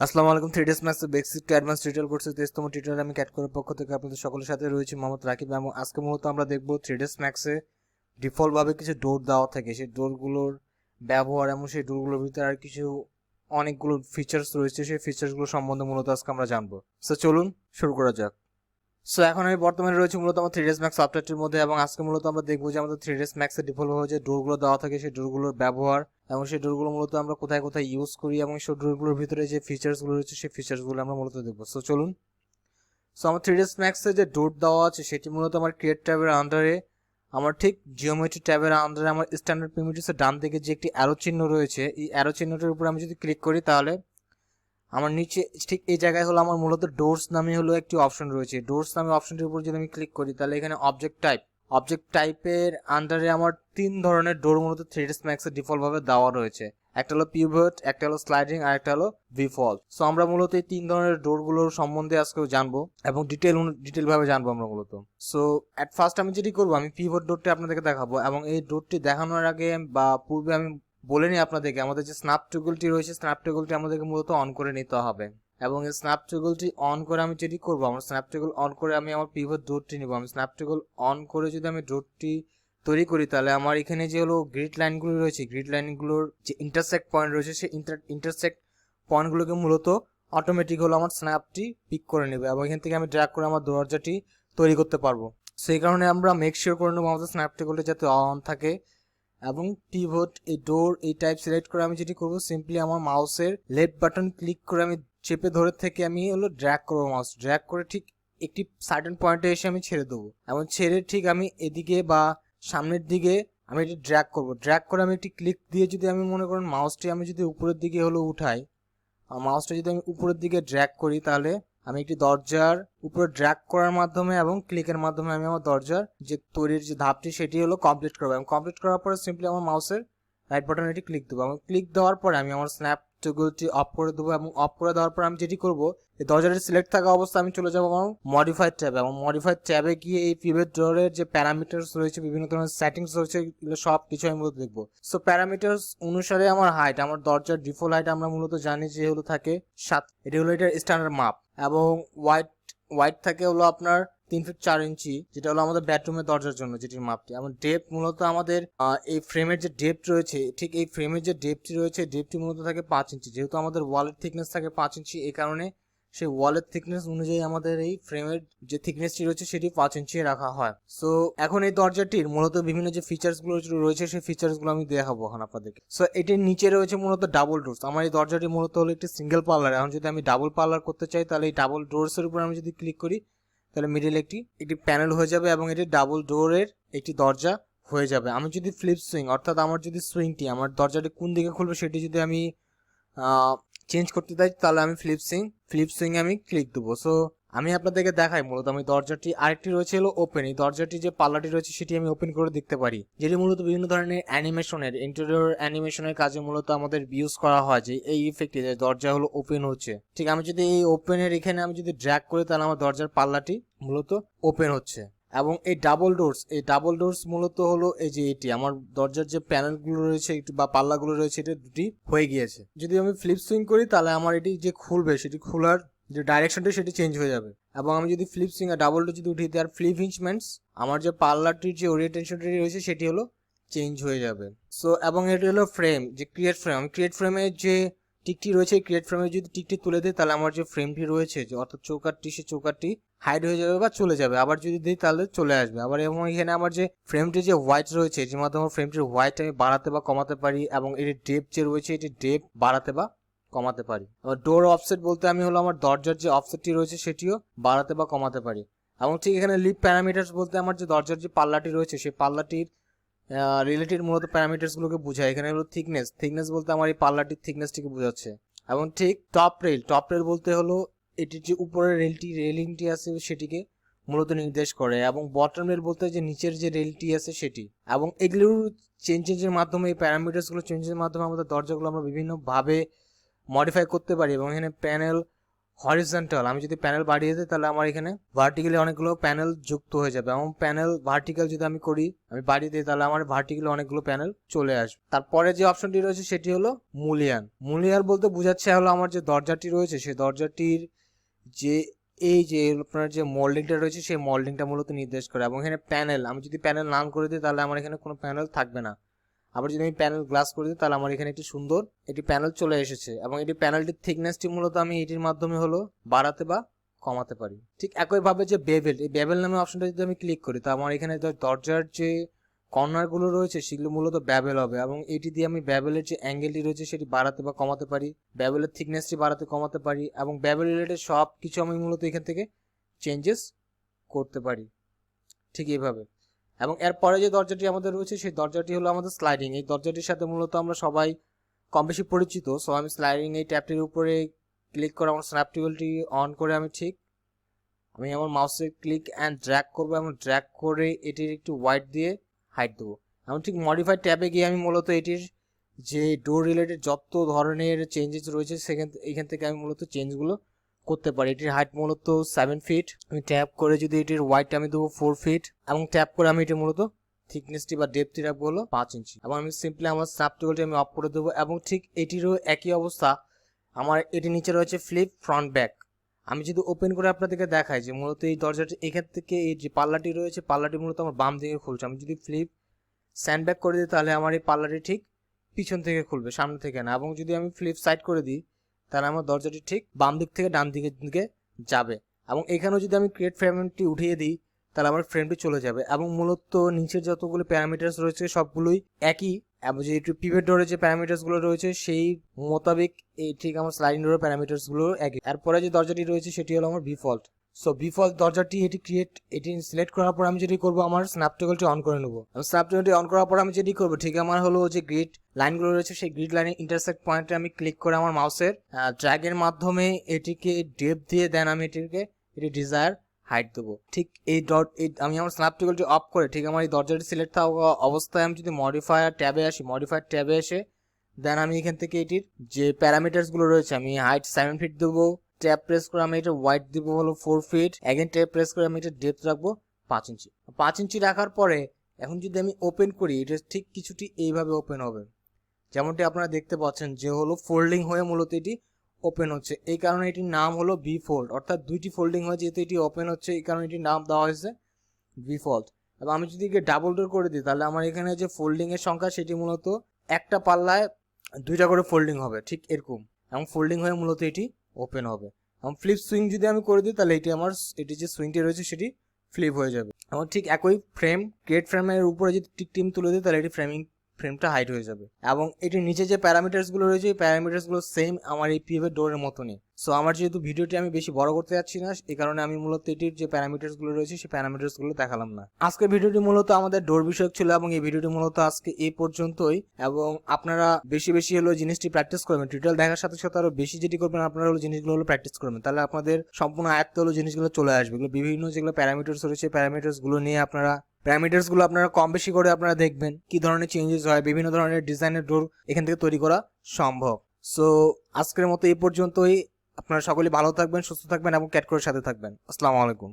আসসালামু আলাইকুম। 3ds max basic to advance tutorial কোর্সের 23তম টিউটোরিয়াল আমি ক্যাটকোরের পক্ষ থেকে আপনাদের সকলের সাথে রয়েছে মোহাম্মদ রাকিব এবং আজকে মূলত আমরা দেখব 3ds ম্যাক্সে ডিফল্ট ভাবে কিছু ডোর দেওয়া থাকে, সেই ডোরগুলোর ব্যবহার এবং সেই ডোরগুলোর ভিতরে আর কিছু অনেকগুলো ফিচার্স রয়েছে, সেই ফিচার্সগুলো সম্বন্ধে মূলত আজকে আমরা জানবো। সো চলুন শুরু করা যাক। সো এখন আমি বর্তমানে রয়েছে মূলত আমার 3ds ম্যাক্স সফটওয়্যারটির মধ্যে এবং আজকে মূলত আমরা দেখবো যে আমাদের 3ds ম্যাক্সে ডিফল্টভাবে যে ডোরগুলো দেওয়া থাকে সেই ডোরগুলোর ব্যবহার এবং সেই ডোরগুলো মূলত আমরা কোথায় কোথায় ইউজ করি এবং সেই ডোরগুলোর ভিতরে যে ফিচার্সগুলো রয়েছে সেই ফিচার্সগুলো আমরা মূলত দেখবো। সো চলুন। সো আমার 3ds ম্যাক্সে যে ডোর দেওয়া আছে সেটি মূলত আমার ক্রিয়েট ট্যাবের আন্ডারে, আমার ঠিক জিওমেট্রি ট্যাবের আন্ডারে আমার স্ট্যান্ডার্ড প্রিমিটিভসের ডান দিকে যে একটি অ্যারো চিহ্ন রয়েছে, এই অ্যারো চিহ্নটার উপর আমি যদি ক্লিক করি তাহলে আমার নিচে ঠিক এই জায়গায় হলো আমার মূলত ডোরস নামে হলো একটি অপশন রয়েছে। ডোরস নামে অপশনটির উপর যদি আমি ক্লিক করি তাহলে এখানে অবজেক্ট টাইপের আন্ডারে আমার তিন ধরনের ডোর মূলত 3ds ম্যাক্সে ডিফল্ট ভাবে দেওয়া রয়েছে। একটা হলো পিভট, একটা হলো স্লাইডিং আর একটা হলো ডিফল্ট। সো আমরা মূলত এই তিন ধরনের ডোরগুলোর সম্বন্ধে আজকে জানবো এবং ডিটেল ভাবে জানবো আমরা মূলত। সো এট ফার্স্ট আমি যেটি করবো, আমি পিভট ডোরটি আপনাদেরকে দেখাবো এবং এই ডোরটি দেখানোর আগে বা পূর্বে আমি বলে নিই আপনাদেরকে, আমাদের যে স্ন্যাপ টগলটি রয়েছে স্ন্যাপ টগলটি আমাদেরকে মূলত অন করে নিতে হবে এবং এই স্ন্যাপ টগলটি অন করে আমি যেটি করবো, আমার স্ন্যাপ টগল অন করে আমি আমার পিভট ডোরটি নিব। আমি স্ন্যাপ টগল অন করে যদি আমি ডোরটি তৈরি করি তাহলে আমার এখানে যে হলো গ্রিড লাইনগুলো রয়েছে, গ্রিড লাইনগুলোর যে ইন্টারসেক্ট পয়েন্ট রয়েছে সেই ইন্টারসেক্ট পয়েন্টগুলোকে মূলত অটোমেটিক হলো আমার স্ন্যাপটি পিক করে নেবে এবং এখান থেকে আমি ড্র্যাগ করে আমার দরজাটি তৈরি করতে পারবো। সেই কারণে আমরা মেক শিওর করে নেবো আমাদের স্ন্যাপ টগলটি যাতে অন থাকে এবং পিভট এই ডোর এই টাইপ সিলেক্ট করে আমি যেটি করবো, সিম্পলি আমার মাউসের লেফট বাটন ক্লিক করে আমি চেপে ধরে থেকে আমি হলো ড্র্যাগ করবো, মাউস ড্র্যাগ করে ঠিক একটি সার্টেন পয়েন্টে এসে আমি ছেড়ে দেবো এবং ছেড়ে ঠিক আমি এদিকে বা সামনের দিকে আমি এটি ড্র্যাগ করবো। ড্র্যাগ করে আমি একটি ক্লিক দিয়ে যদি আমি মনে করেন মাউসটি আমি যদি উপরের দিকে হলো উঠাই, আর মাউসটা যদি আমি উপরের দিকে ড্র্যাগ করি তাহলে আমি একটি দরজার উপরে ড্র্যাগ করার মাধ্যমে এবং ক্লিকের মাধ্যমে আমি আমার দরজার যে তৈরির যে ধাপটি সেটি হলো কমপ্লিট করবো এবং কমপ্লিট করার পরে সিম্পলি আমার মাউসের রাইট বাটন এটি ক্লিক দেবো এবং ক্লিক দেওয়ার পরে আমি আমার স্ন্যাপ টগলটি অফ করে দেবো এবং অফ করে দেওয়ার পর আমি যেটি করবো, এই দরজাটি সিলেক্ট থাকা অবস্থায় আমি চলে যাবো আমার মডিফাইড ট্যাবে এবং মডিফাইড ট্যাবে গিয়ে এই পিভট ডোরের যে প্যারামিটার্স রয়েছে, বিভিন্ন ধরনের সেটিংস রয়েছে, এগুলো সব কিছু আমি মূলত দেখবো। সো প্যারামিটার্স অনুসারে আমার হাইট, আমার দরজার ডিফল্ট হাইট আমরা মূলত জানি যে হলো থাকে 7, এটি হলো এটার স্ট্যান্ডার্ড মাপ এবং ওয়াইড থাকে হলো আপনার 3 ফিট 4 ইঞ্চি, যেটা হলো আমাদের বেডরুমের দরজার জন্য যেটির মাপটি। এবং ডেপথ মূলত আমাদের এই ফ্রেমের যে ডেপথ রয়েছে, ঠিক এই ফ্রেমের যে ডেপথটি রয়েছে ডেপথটি মূলত থাকে 5 ইঞ্চি। যেহেতু আমাদের ওয়ালের থিকনেস থাকে 5 ইঞ্চি, এই কারণে সেই ওয়ালের থিকনেস অনুযায়ী আমাদের এই ফ্রেমের যে থিকনেসটি রয়েছে সেটি 5 ইঞ্চি রাখা হয়। সো এখন এই দরজাটির মূলত বিভিন্ন যে ফিচার্সগুলো রয়েছে সেই ফিচার্সগুলো আমি দেখাবো এখন আপনাদেরকে। সো এটির নিচে রয়েছে মূলত ডাবল ডোরস। আমার এই দরজাটি মূলত হলো একটি সিঙ্গেল পার্লার। এখন যদি আমি ডাবল পার্লার করতে চাই তাহলে এই ডাবল ডোরসের উপর আমি যদি ক্লিক করি তাহলে মিডিল একটি প্যানেল হয়ে যাবে এবং এটি ডাবল ডোরের একটি দরজা হয়ে যাবে। আমি যদি ফ্লিপ সুইং, অর্থাৎ আমার যদি সুইংটি, আমার দরজাটি কোন দিকে খুলবে সেটি যদি আমি চেঞ্জ করতে চাই তাহলে আমি ফ্লিপ সুইং আমি ক্লিক দেবো। সো আমি আপনাদেরকে দেখাই মূলত আমি দরজাটি আরেকটি রয়েছে হলো ওপেন, এই দরজাটি যে পাল্লাটি রয়েছে সেটি আমি ওপেন করে দেখতে পারি, যেটি মূলত বিভিন্ন ধরনের অ্যানিমেশনের ইন্টেরিয়র অ্যানিমেশনের কাজে মূলত আমাদের ইউজ করা হয়, যে এই ইফেক্টটি যে দরজা হলো ওপেন হচ্ছে। ঠিক আমি যদি এই ওপেনের এখানে আমি যদি ড্র্যাগ করি তাহলে আমার দরজার পাল্লাটি মূলত ওপেন হচ্ছে। এবং এই ডাবল ডোরস মূলত হলো এই যে এটি আমার দরজার যে প্যানেলগুলো রয়েছে একটু বা পাল্লাগুলো রয়েছে এটা দুটি হয়ে গিয়েছে। যদি আমি ফ্লিপ সুইং করি তাহলে আমার এটি যে খুলবে সেটি খোলার যে ডাইরেকশনটা সেটি চেঞ্জ হয়ে যাবে। এবং আমি যদি ফ্লিপ সুইং আর ডাবল ডোর যদি উঠিয়ে দিই আর ফ্লিপ হিঞ্চমেন্টস, আমার যে পাল্লাটির যে ওরিয়েন্টেশনটি রয়েছে সেটি হলো চেঞ্জ হয়ে যাবে। সো এবং এটি হলো ফ্রেম, যে ক্রিয়েট ফ্রেম, আমি ক্রিয়েট ফ্রেমের যে টিকটি রয়েছে ক্রিয়েট ফ্রেমে যদি টিকটি তুলে দিই তাহলে আমার যে ফ্রেমটি রয়েছে যে অর্থাৎ চৌকাটটি, সে চৌকাটটি হাইড হয়ে যাবে বা চলে যাবে, আবার যদি দিই তাহলে চলে আসবে আবার। এবং এখানে আমার যে ফ্রেমটি যে হোয়াইট রয়েছে, যে মাধ্যমে ফ্রেমটির হোয়াইট আমি বাড়াতে বা কমাতে পারি এবং এর ডেপ যে রয়েছে এটি ডেপ বাড়াতে বা কমাতে পারি। আবার ডোর অফসেট বলতে আমি হলো আমার দরজার যে অফসেটটি রয়েছে সেটিও বাড়াতে বা কমাতে পারি। এবং ঠিক এখানে লিভ প্যারামিটার্স বলতে আমার যে দরজার যে পাল্লাটি রয়েছে সেই পাল্লাটির রিলেটেড মূলত প্যারামিটার্সগুলোকে বোঝায়। এখানে হলো থিকনেস বলতে আমার এই পাল্লাটির থিকনেসটিকে বোঝাচ্ছে। এবং ঠিক টপ রেল বলতে হলো এটির যে উপরের রেলিংটি আছে সেটিকে মূলত নির্দেশ করে। এবং বটম রেল বলতে যে নিচের যে রেলটি আছে সেটি। এবং এগুলোর চেঞ্জের মাধ্যমে, এই প্যারামিটার্সগুলো চেঞ্জের মাধ্যমে আমাদের দরজাগুলো আমরা বিভিন্নভাবে মডিফাই করতে পারি। এবং এখানে প্যানেল হরিজন্টাল, আমি যদি প্যানেল বাড়িয়ে দিই তাহলে আমার এখানে ভার্টিক্যালি অনেকগুলো প্যানেল যুক্ত হয়ে যাবে। এবং প্যানেল ভার্টিক্যাল যদি আমি করি, আমি বাড়িয়ে দিই, তাহলে আমার ভার্টিক্যালি অনেকগুলো প্যানেল চলে আসবে। তারপরে যে অপশনটি রয়েছে সেটি হলো মুলিয়ান। মুলিয়ান বলতে বোঝাচ্ছে হলো আমার যে দরজাটি রয়েছে সেই দরজাটির যে এই যে আপনার যে মোল্ডিংটা রয়েছে সেই মোল্ডিংটা মূলত নির্দেশ করে। এবং এখানে প্যানেল, আমি যদি প্যানেল নান করে দিই তাহলে আমার এখানে কোনো প্যানেল থাকবে না। আবার যদি আমি প্যানেল গ্লাস করে দিই তাহলে আমার এখানে একটি সুন্দর এটি প্যানেল চলে এসেছে। এবং এটি প্যানেলটির থিকনেসটি মূলত আমি এটির মাধ্যমে হলো বাড়াতে বা কমাতে পারি। ঠিক একইভাবে যে বেভেল, এই বেভেল নামে অপশনটা যদি আমি ক্লিক করি, তো আমার এখানে দরজার যে কর্নারগুলো রয়েছে সেগুলো মূলত ব্যাবেল হবে। এবং এটি দিয়ে আমি ব্যাবেলের যে অ্যাঙ্গেলটি রয়েছে সেটি বাড়াতে বা কমাতে পারি, ব্যাবেলের থিকনেসটি বাড়াতে কমাতে পারি, এবং ব্যাবেল রিলেটেড সব কিছু আমি মূলত এখান থেকে চেঞ্জেস করতে পারি ঠিক এইভাবে। এবং এরপরে যে দরজাটি আমাদের রয়েছে সেই দরজাটি হলো আমাদের স্লাইডিং। এই দরজাটির সাথে মূলত আমরা সবাই কম বেশি পরিচিত। সো আমি স্লাইডিং এই ট্যাবটির উপরে ক্লিক করে আমার স্ন্যাপ টুলটি অন করে আমি আমার মাউসে ক্লিক অ্যান্ড ড্র্যাগ করবো এবং ড্র্যাগ করে এটির একটু হোয়াইট দিয়ে হাইট দেবো। এমন ঠিক মডিফাইড ট্যাবে গিয়ে আমি মূলত এটির যে ডোর রিলেটেড যত ধরনের চেঞ্জেস রয়েছে এখান থেকে আমি মূলত চেঞ্জগুলো করতে পারি। এটির হাইট মূলত 7 ফিট। আমি ট্যাপ করে যদি এটির হোয়াইট আমি দেবো 4 ফিট এবং ট্যাপ করে আমি এটি মূলত থিকনেসটি বা ডেপথটি রাখবো হলো 5 ইঞ্চি। এবং আমি সিম্পলি আমার স্ন্যাপ টুলটি আমি অফ করে দেবো। এবং ঠিক এটিরও একই অবস্থা, আমার এটি নিচে রয়েছে ফ্লিপ ফ্রন্ট ব্যাক। আমি যদি ওপেন করে আপনাদেরকে দেখাই যে মূলত এই দরজাটি এখান থেকে এই যে পাল্লাটি রয়েছে পাল্লাটি মূলত আমার বাম দিকে খুলছে। আমি যদি ফ্লিপ স্যান্ড ব্যাক করে দিই তাহলে আমার এই পাল্লাটি ঠিক পিছন থেকে খুলবে, সামনে থেকে না। এবং যদি আমি ফ্লিপ সাইড করে দিই তাহলে আমার দরজাটি ঠিক বাম দিক থেকে ডান দিকের দিকে যাবে। এবং এখানেও যদি আমি ক্রিয়েট ফ্রেমটি উঠিয়ে দিই তাহলে আমার ফ্রেমটি চলে যাবে। এবং মূলত নিচের যতগুলো প্যারামিটার্স রয়েছে সবগুলোই একই। এবং যে একটু পিভট ডোরের যে প্যারামিটার্সগুলো রয়েছে সেই মোতাবেক এই ঠিক আমার স্লাইডিং ডোরের প্যারামিটার্সগুলো একই। এরপরে যে দরজাটি রয়েছে সেটি হলো আমার ডিফল্ট। সো ডিফল্ট দরজাটি এটি সিলেক্ট করার পর আমি যেটি করবো আমার স্ন্যাপ টগলটি অন করে নেবো। স্ন্যাপ টগলটি অন করার পর আমি যেটি করবো, ঠিক আমার হলো যে গ্রিড লাইনগুলো রয়েছে সেই গ্রিড লাইনের ইন্টারসেক্ট পয়েন্টে আমি ক্লিক করে আমার মাউসের ড্র্যাগের মাধ্যমে এটিকে ডেপথ দিয়ে দেন আমি এটি ডিজায়ার হাইট দেবো। ঠিক আমি আমার স্ন্যাপ টগলটি অফ করে ঠিক আমার এই দরজাটি সিলেক্ট থাকা অবস্থায় আমি যদি মডিফায়ার ট্যাবে এসে দেন আমি এখান থেকে এটির যে প্যারামিটার্সগুলো রয়েছে আমি হাইট 7 ফিট দেবো, ট্যাপ প্রেস করে আমি এটা হোয়াইট দিব হলো 4 ফিট, অ্যাগেন ট্যাপ প্রেস করে আমি এটা ডেপথ রাখবো 5 ইঞ্চি। 5 ইঞ্চি রাখার পরে এখন যদি আমি ওপেন করি এটা ঠিক কিছুটি এইভাবে ওপেন হবে, যেমনটি আপনারা দেখতে পাচ্ছেন যে হলো ফোল্ডিং হয়ে মূলত এটি ওপেন হচ্ছে। এই কারণে এটির নাম হলো বি ফোল্ড, অর্থাৎ দুইটি ফোল্ডিং হয় যেহেতু এটি ওপেন হচ্ছে এই কারণে এটির নাম দেওয়া হয়েছে বি ফোল্ড। এবং আমি যদি ডাবল ডোর করে দিই তাহলে আমার এখানে যে ফোল্ডিং এর সংখ্যা সেটি মূলত একটা পাল্লায় 2টা করে ফোল্ডিং হবে ঠিক এরকম, এবং ফোল্ডিং হয়ে মূলত এটি ওপেন হবে। এবং ফ্লিপ সুইং যদি আমি করে দিই তাহলে এটি যে সুইংটি রয়েছে সেটি ফ্লিপ হয়ে যাবে। এবং ঠিক একই ক্রিয়েট ফ্রেমের উপরে যদি টিম তুলে দিই তাহলে এটি ফ্রেমটা হাইট হয়ে যাবে। এবং এটির নিচে যে প্যারামিটার্সগুলো রয়েছে এই প্যারামিটার্সগুলো সেম আমার এই পিভট ডোরের মতনই। সো আমার যেহেতু ভিডিওটি আমি বেশি বড় করতে যাচ্ছি না এই কারণে আমি মূলত এটির যে প্যারামিটার্সগুলো রয়েছে সেই প্যারামিটার্সগুলো দেখালাম না। আজকে ভিডিওটি মূলত আমাদের ডোর বিষয়ক ছিল এবং এই ভিডিওটি মূলত আজকে এই পর্যন্তই। এবং আপনারা বেশি হলো জিনিসটি প্র্যাকটিস করবেন, টিউটোরিয়াল দেখার সাথে সাথে আরো বেশি যেটি করবেন আপনারা হলো জিনিসগুলো হলো প্র্যাকটিস করবেন, তাহলে আপনাদের সম্পূর্ণ আয়ত্ত হলো জিনিসগুলো চলে আসবে। এগুলো বিভিন্ন যেগুলো প্যারামিটার্স রয়েছে প্যারামিটার্সগুলো নিয়ে প্যারামিটার্সগুলো আপনারা কম বেশি করে আপনারা দেখবেন কি ধরনের চেঞ্জেস হয়, বিভিন্ন ধরনের ডিজাইনের ডোর এখান থেকে তৈরি করা সম্ভব। সো আজকের মতো এই পর্যন্তই। আপনারা সকলেই ভালো থাকবেন, সুস্থ থাকবেন এবং ক্যাটকোরের সাথে থাকবেন। আসসালামু আলাইকুম।